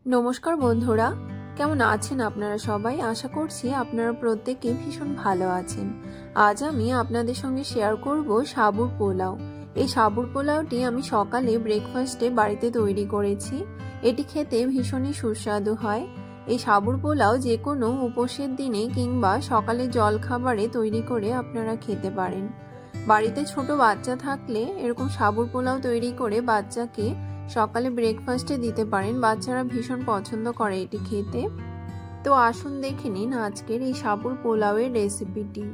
নমস্কার বন্ধুরা, কেমন আছেন আপনারা সবাই? আশা করছি আপনারা প্রত্যেকে ভীষণ ভালো আছেন। আজ আমি আপনাদের সঙ্গে শেয়ার করব সাবুর পোলাও। এই সাবুর পোলাওটি আমি সকালে ব্রেকফাস্টে বাড়িতে তৈরি করেছি। এটি খেতে ভীষণই সুস্বাদু হয়। এই সাবুর পোলাও যে কোনো উপোসের দিনে কিংবা সকালে জলখাবারে তৈরি করে আপনারা খেতে পারেন। বাড়িতে ছোট বাচ্চা থাকলে এরকম সাবুর পোলাও তৈরি করে বাচ্চাকে সকালে ব্রেকফাস্টে দিতে পারেন। বাচ্চারা ভীষণ পছন্দ করে এটি খেতে। তো আসুন দেখে নিন আজকের এই সাবুর পোলাওয়ের রেসিপিটি।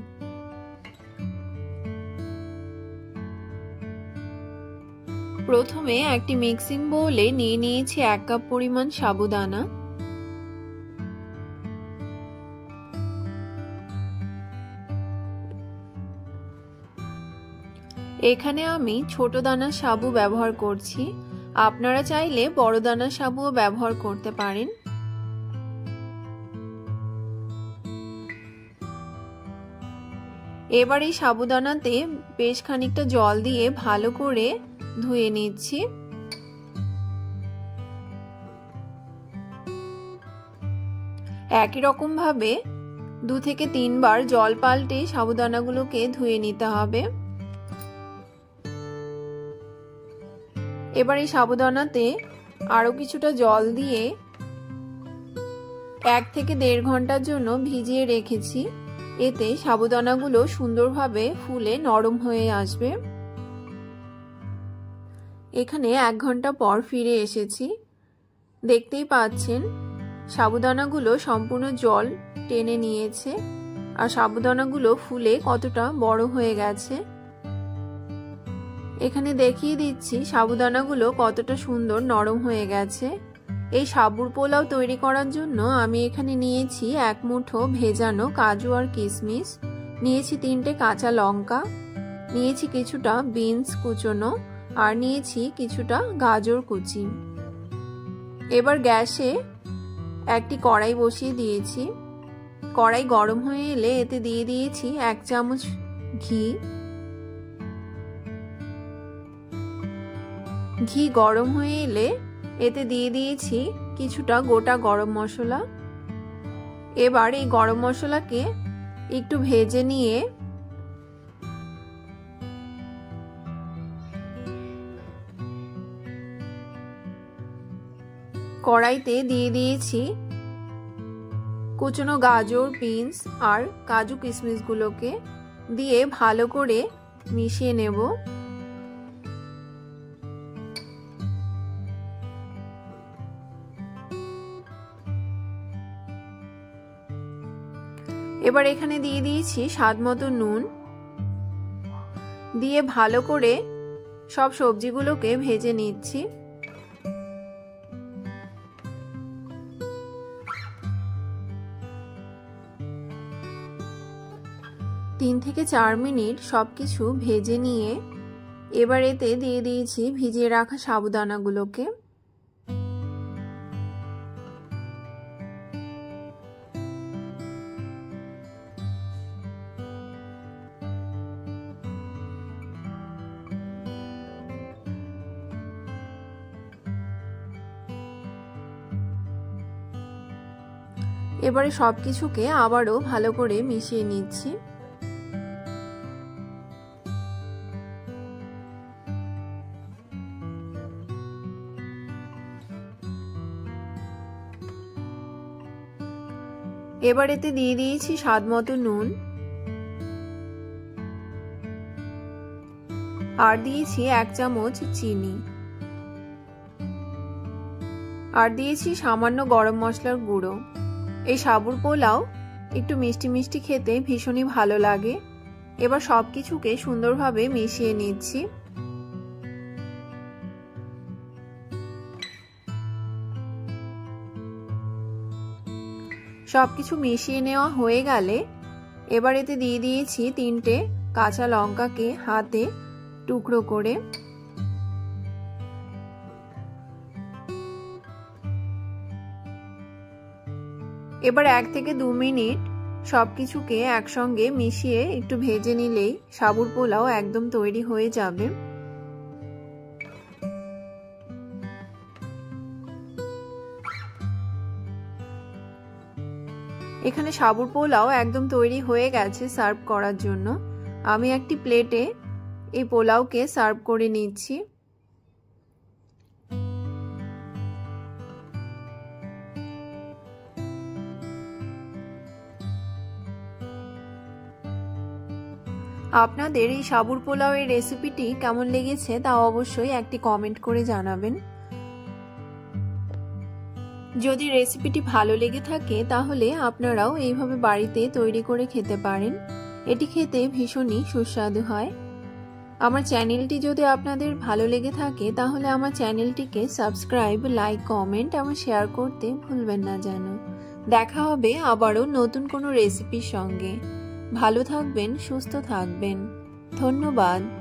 প্রথমে একটি মিক্সিং বোলে নিয়ে নিয়েছি 1 কাপ পরিমাণ সাবুদানা। এখানে আমি ছোট দানার সাবু ব্যবহার করছি। আপনারা চাইলে বড় দানার সাবুও ব্যবহার করতে পারেন। এবার এই সাবুদানাতে বেশ খানিকটা জল দিয়ে ভালো করে ধুয়ে নিচ্ছি। একই রকম ভাবে 2 থেকে 3 বার জল পাল্টে সাবুদানাগুলোকে ধুয়ে নিতে হবে। এবার এই সাবুদানাতে আরো কিছুটা জল দিয়ে 1 থেকে 1.5 ঘন্টার জন্য ভিজিয়ে রেখেছি। এতে সাবুদানাগুলো সুন্দরভাবে ফুলে নরম হয়ে আসবে। এখানে 1 ঘন্টা পর ফিরে এসেছি। দেখতেই পাচ্ছেন সাবুদানাগুলো সম্পূর্ণ জল টেনে নিয়েছে আর সাবুদানাগুলো ফুলে কতটা বড় হয়ে গেছে। এখানে দেখিয়ে দিচ্ছি সাবুদানাগুলো কতটা সুন্দর নরম হয়ে গেছে। এই সাবুর পোলাও তৈরি করার জন্য আমি এখানে নিয়েছি 1 মুঠো ভেজানো কাজু আর কিশমিশ, নিয়েছি 3টে কাঁচা লঙ্কা, নিয়েছি কিছুটা বিনস কুচোনো আর নিয়েছি কিছুটা গাজর কুচি। এবার গ্যাসে একটি কড়াই বসিয়ে দিয়েছি। কড়াই গরম হয়ে এলে এতে দিয়ে দিয়েছি 1 চামচ ঘি। ঘি গরম হয়ে এলে এতে দিয়ে দিয়েছি কিছুটা গোটা গরম মশলা। এবার এই গরম মশলাকে একটু ভেজে নিয়ে কড়াইতে দিয়ে দিয়েছি কুচনো গাজর, বিনস আর কাজু কিশমিশগুলোকে দিয়ে ভালো করে মিশিয়ে নেব। এবার এখানে দিয়ে দিয়েছি স্বাদমতো নুন, দিয়ে ভালো করে সব সবজিগুলোকে ভেজে নিচ্ছি। তিন থেকে 4 মিনিট সবকিছু ভেজে নিয়ে এবার এতে দিয়ে দিয়েছি ভিজিয়ে রাখা সাবুদানাগুলোকে। এবারে সবকিছুকে আবারও ভালো করে মিশিয়ে নিচ্ছি। এবার এতে দিয়ে দিয়েছি স্বাদমতো নুন আর দিয়েছি 1 চামচ চিনি আর দিয়েছি সামান্য গরম মশলার গুঁড়ো। এই সাবুর পোলাও একটু মিষ্টি মিষ্টি খেতে ভীষণই ভালো লাগে। এবার সবকিছুকে সুন্দরভাবে মিশিয়ে নিচ্ছি। সবকিছু মিশিয়ে নেওয়া হয়ে গেলে এবার এতে দিয়ে দিয়েছি 3টে কাঁচা লঙ্কাকে হাতে টুকরো করে। এবার 1 থেকে 2 মিনিট সবকিছুকে একসঙ্গে মিশিয়ে একটু ভেজে নিলেই সাবুর পোলাও একদম তৈরি হয়ে যাবে। এখানে সাবুর পোলাও একদম তৈরি হয়ে গেছে সার্ভ করার জন্য। আমি একটি প্লেটে এই পোলাওকে সার্ভ করে নিচ্ছি। আপনাদের এই সাবুর পোলাওয়ের রেসিপিটি কেমন লেগেছে তা অবশ্যই একটি কমেন্ট করে জানাবেন। যদি রেসিপিটি ভালো লেগে থাকে তাহলে আপনারাও এইভাবে বাড়িতে তৈরি করে খেতে পারেন। এটি খেতে ভীষণই সুস্বাদু হয়। আমার চ্যানেলটি যদি আপনাদের ভালো লেগে থাকে তাহলে আমার চ্যানেলটিকে সাবস্ক্রাইব, লাইক, কমেন্ট এবং শেয়ার করতে ভুলবেন না যেন। দেখা হবে আবারও নতুন কোনো রেসিপির সঙ্গে। ভালো থাকবেন, সুস্থ থাকবেন। ধন্যবাদ।